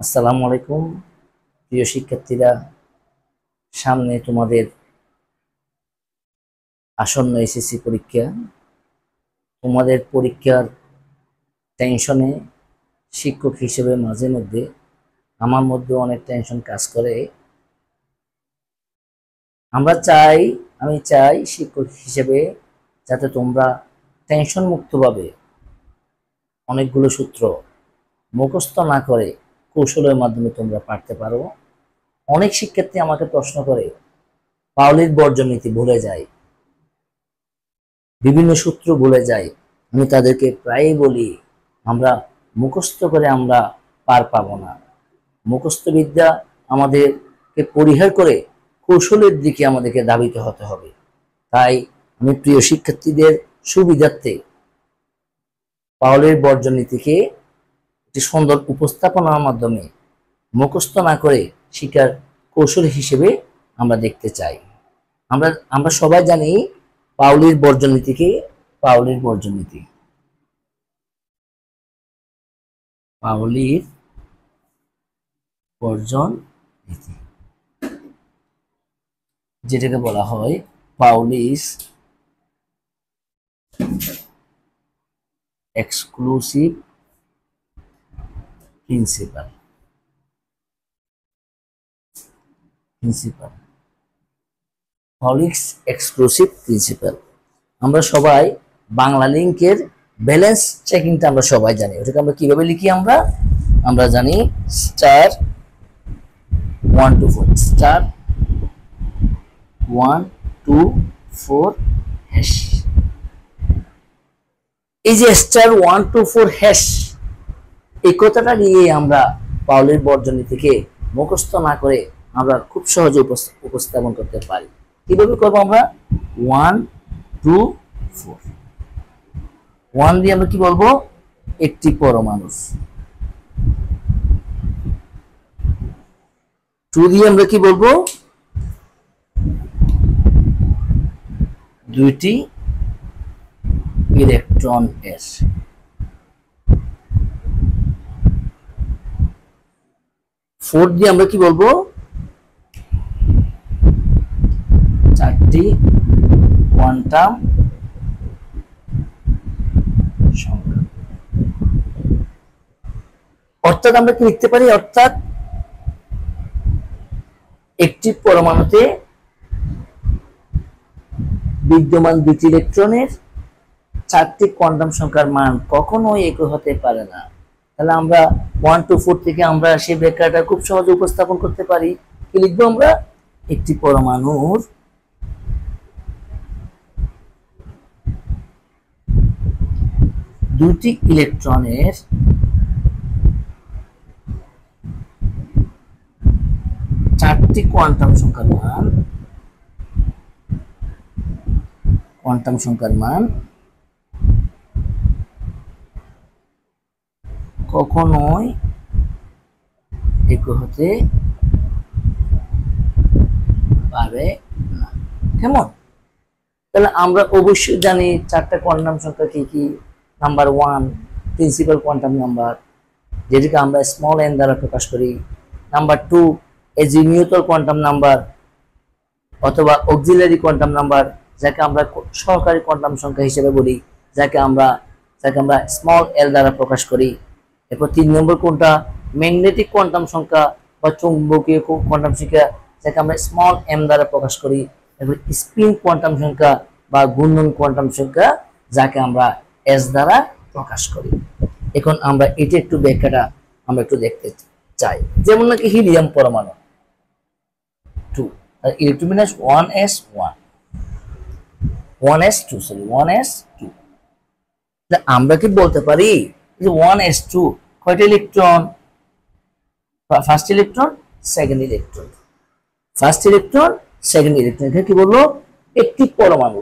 আসসালামু আলাইকুম প্রিয় শিক্ষার্থীরা। সামনে তোমাদের আসন্ন এসএসসি পরীক্ষা। তোমাদের পরীক্ষার টেনশনে শিক্ষক হিসেবে মাঝে মধ্যে আমার মধ্যে অনেক টেনশন কাজ করে। আমি চাই শিক্ষক হিসেবে যাতে তোমরা টেনশন মুক্তভাবে অনেকগুলো সূত্র মুখস্থ না করে কৌশলের মাধ্যমে তোমরা পারতে পারো। অনেক শিক্ষার্থী আমাকে প্রশ্ন করে, পাওলির বর্জনীতি ভুলে যায়, বিভিন্ন সূত্র ভুলে যায়। আমি তাদেরকে প্রায়ই বলি, আমরা মুখস্থ করে আমরা পার পাবো না। মুখস্থ বিদ্যা আমাদেরকে পরিহার করে কৌশলের দিকে আমাদেরকে ধাবিত হতে হবে। তাই আমি প্রিয় শিক্ষার্থীদের সুবিধার্থে পাওলের বর্জনীতিকে একটি সুন্দর উপস্থাপনার মাধ্যমে মুখস্থ না করে শিক্ষার কৌশল হিসেবে আমরা দেখতে চাই। আমরা সবাই জানি পাওলির বর্জনীতিকে। পাওলির বর্জনীতি, পাওলির বর্জন নীতি, যেটাকে বলা হয় Pauli's exclusive principle. Pauli's exclusive principle. আমরা সবাই বাংলা লিঙ্কের ব্যালেন্স চেকিংটা আমরা সবাই জানি। ওটাকে আমরা কিভাবে লিখি? আমরা জানি স্টার 1 2 4, স্টার 1 2 4 হ্যাশ। এই যে স্টার 1 2 4 হ্যাশ, এই কথাটা নিয়ে আমরা পাওলির বর্জনীতিকে মুখস্থ না করে আমরা খুব সহজে উপস্থাপন করতে পারি। কিভাবে করবো? আমরা 1 2 4, 1 দিয়ে আমরা কি বলবো? একটি পরমাণু। 2 দিয়ে আমরা কি বলবো? দুইটি ইলেকট্রন এর। 4 দিয়ে আমরা কি বলবো? চারটি কোয়ান্টাম সংখ্যা। অর্থাৎ আমরা কি লিখতে পারি? অর্থাৎ একটি পরমাণুতে বিদ্যমান দুটি ইলেকট্রনের চারটি কোয়ান্টাম সংখ্যার মান কখনোই একই হতে পারে না। তাহলে আমরা 1 2 4 থেকে আমরা সেই ব্যাখ্যাটা খুব সহজে উপস্থাপন করতে পারি। কি লিখবো আমরা? একটি পরমাণুর দুটি ইলেকট্রনের চারটি কোয়ান্টাম সংখ্যার মান কখনোই একই হতে পারে না। কেমন? তাহলে আমরা অবশ্যই জানি চারটা কোয়ান্টাম সংখ্যা কি কি। নাম্বার 1 প্রিন্সিপাল কোয়ান্টাম নাম্বার, যেটাকে আমরা স্মল এন দ্বারা প্রকাশ করি। নাম্বার 2 এজিমিউটাল কোয়ান্টাম নাম্বার অথবা অক্সিলারি কোয়ান্টাম নাম্বার, যাকে আমরা সহকারী কোয়ান্টাম সংখ্যা হিসেবে বলি, যাকে আমরা স্মল এল দ্বারা প্রকাশ করি। এরপর 3 নম্বর কোনটা? ম্যাগনেটিক কোয়ান্টাম সংখ্যা বা চৌম্বকীয় কোয়ান্টাম সংখ্যা, যাকে আমরা স্মল এম দ্বারা প্রকাশ করি। এরপর স্পিন কোয়ান্টাম সংখ্যা বা ঘূর্ণন কোয়ান্টাম সংখ্যা, যাকে আমরা এস দ্বারা প্রকাশ করি। এখন আমরা এটা একটু ব্যাখ্যাটা আমরা একটু দেখতে চাই। যেমন নাকি হিলিয়াম পরমাণু 2, আর electron 1s1 1s2 sorry 1s2। আমরা কি বলতে পারি যে 1s2 কয়টা electron? First electron, second electron, first electron, second electron. এখানে কি বললো? একটি পরমাণু।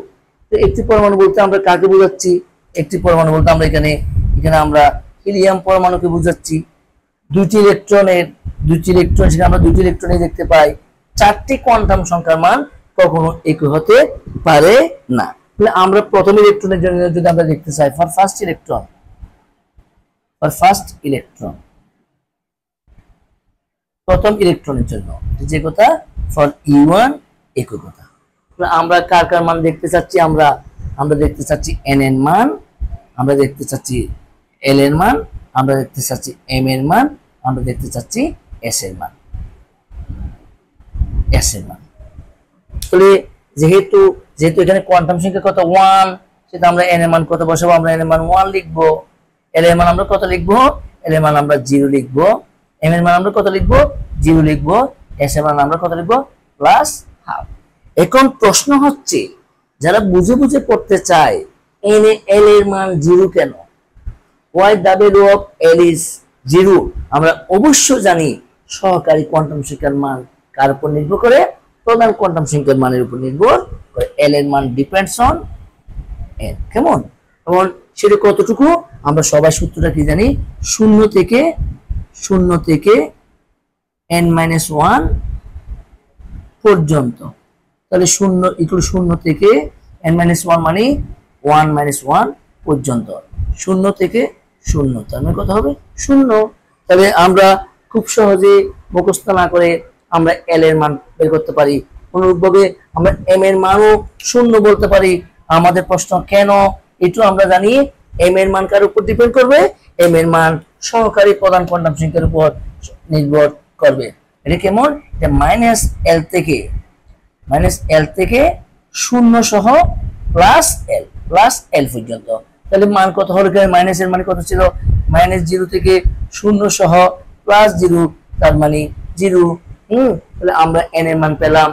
তো একটি পরমাণু বলতে আমরা কাকে বোঝাচ্ছি? একটি পরমাণু বলতে আমরা এখানে আমরা হিলিয়াম পরমাণুকে বোঝাচ্ছি। দুটি ইলেকট্রন, সেখানে আমরা দুটি ইলেকট্রনই দেখতে পাই। চারটি কোয়ান্টাম সংখ্যার মান কখনো একই হতে পারে না। তাহলে আমরা প্রথম ইলেকট্রনের জন্য যদি আমরা দেখতে চাই, ফর ফার্স্ট ইলেকট্রন প্রথম ইলেকট্রনের জন্য যে কথা ফর E1 একই কথা। আমরা কার কার মান দেখতে চাচ্ছি? আমরা দেখতে চাচ্ছি n এর মান, আমরা দেখতে চাচ্ছি l এর মান, আমরা দেখতে চাচ্ছি m এর মান, আমরা দেখতে চাচ্ছি s এর মান। তাহলে যেহেতু এখানে কোয়ান্টাম সংখ্যা কত 1, সেটা আমরা n এর মান কত বসাবো? আমরা n এর মান 1 লিখবো। l এর মান আমরা কত লিখবো? l এর মান আমরা 0 লিখবো। m এর মান আমরা কত লিখবো? 0 লিখবো। s এর মান আমরা কত লিখবো? Plus half. এখন প্রশ্ন হচ্ছে, যারা বুঝে বুঝে পড়তে চায় n এ l এর মান 0 কেন? why the value of l is 0? আমরা অবশ্য জানি সহকারী কোয়ান্টাম সংখ্যার মান কার উপর নির্ভর করে? প্রধান কোয়ান্টাম সংখ্যার মানের উপর নির্ভর করে। l এর মান ডিপেন্ডস অন n। কেমন? এবং সেটা কতটুকু? আমরা সবাই সূত্রটা কি জানি? 0 থেকে n-1 পর্যন্ত। তাহলে 0 থেকে n-1 মানে 1 - 1 পর্যন্ত। 0 থেকে 0, তার মানে কত হবে? 0। তবে আমরা খুব সহজে মুখস্থ না করে আমরা l এর মান বের করতে পারি। অনুরূপভাবে আমরা m এর মানও 0 বলতে পারি। আমাদের প্রশ্ন কেন? এটাও আমরা জানি m এর মান কার উপর ডিপেন্ড করবে? m এর মান সহকারী প্রধান কোয়ান্টাম সংখ্যার উপর নির্ভর করবে। এটা কেমন? এটা -l থেকে 0 সহ প্লাস l পর্যন্ত। তাহলে মান কত হলো? মাইনাস এর মানে কত ছিল? -0 থেকে 0 সহ প্লাস 0, তার মানে 0। তাহলে আমরা n এর মান পেলাম,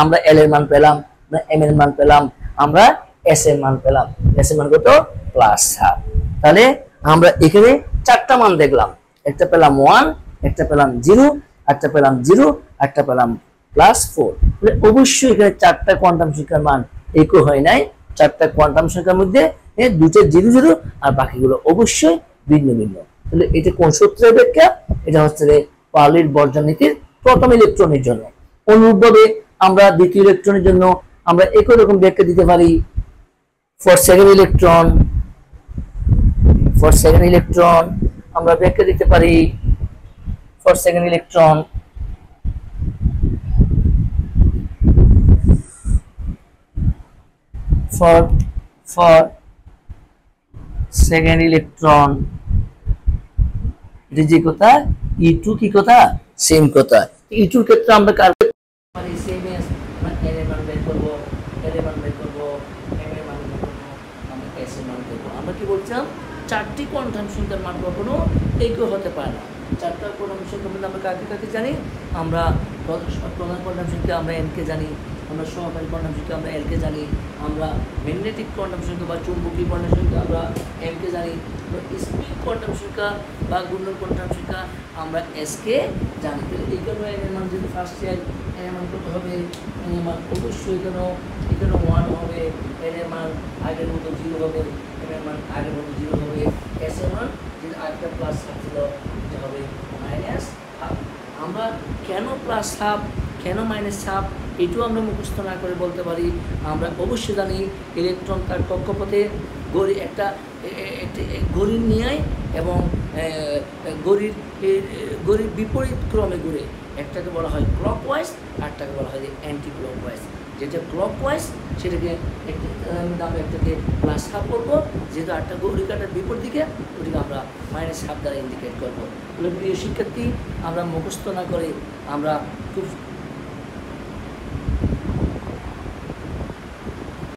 আমরা l এর মান পেলাম, আমরা m এর মান পেলাম, আমরা s এর মান পেলাম। s এর মান কত? Plus half. তাহলে আমরা এখানে 4টা মান দেখলাম। একটা পেলাম 1, একটা পেলাম 0, একটা পেলাম 0, একটা পেলাম +4। তাহলে অবশ্যই এখানে 4টা কোয়ান্টাম সংখ্যার মান একই হয় নাই। 4টা কোয়ান্টাম সংখ্যার মধ্যে 2টা 0 0 আর বাকিগুলো অবশ্যই ভিন্ন ভিন্ন। তাহলে এটা কোন সূত্রের ব্যাখ্যা? এটা হচ্ছে পাউলির বর্জন নীতির প্রথম ইলেকট্রনের জন্য। অনুরূপভাবে আমরা দ্বিতীয় ইলেকট্রনের জন্য আমরা একই রকম ব্যাখ্যা দিতে পারি। ফর সেকেন্ড ইলেকট্রন আমরা ব্যাখ্যা দিতে পারি। For second electron for second electron, এটা যে কথা E2 কি কথা? সেম কথা। E2 এর ক্ষেত্রে আমরা কার মানে সেম এস মানে n এর মান বের করব, l এর মান বের করব, m এর মান বের করব, আমরা s এর মান বের করব। আমরা কি বলছিলাম? 4টি কোয়ান্টাম সংখ্যার মান কখনো একই হতে পারে না। 4টা কোয়ান্টাম সংখ্যার মধ্যে আমরা কাকে জানি? আমরা প্রধান কোয়ান্টাম সংখ্যা আমরা n কে জানি, আমরা সহকারী কোয়ান্টাম সংখ্যা আমরা l কে জানি, আমরা ম্যাগনেটিক কোয়ান্টাম সংখ্যা বা চুম্বকীয় কোয়ান্টাম সংখ্যা আমরা m কে জানি, স্পিন কোয়ান্টাম সংখ্যা বা ঘূর্ণন কোয়ান্টাম সংখ্যা আমরা s কে জানি। তাহলে এই কারণে n এর মান যদি ফার্স্ট চাই, n এর মান কত হবে? n এর মান অবশ্যই এখানে 1 হবে, n এর মান আগের মতো 0 হবে, m এর মান আগের মতো 0 হবে, s এর মান যেটা আগের প্লাস ছিল এটা হবে -1/2। আমরা কেন প্লাস হাফ, কেন -1/2 এটাও আমরা মুখস্থ না করে বলতে পারি। আমরা অবশ্যই জানি ইলেকট্রন তার কক্ষপথে ঘড়ির ন্যায় এবং ঘড়ির বিপরীত ক্রমে ঘুরে। একটাকে বলা হয় ক্লকওয়াইজ, আরটাকে বলা হয় অ্যান্টি ক্লকওয়াইজ। যেটা ক্লকওয়াইজ সেটাকে আমরা একটাকে +1/2 করবো, যেহেতু আটটা ঘড়ি কাটার বিপরীত দিকে, ওটিকে আমরা -1/2 দ্বারা ইন্ডিকেট করবো। প্রিয় শিক্ষার্থী, আমরা মুখস্থ না করে আমরা খুব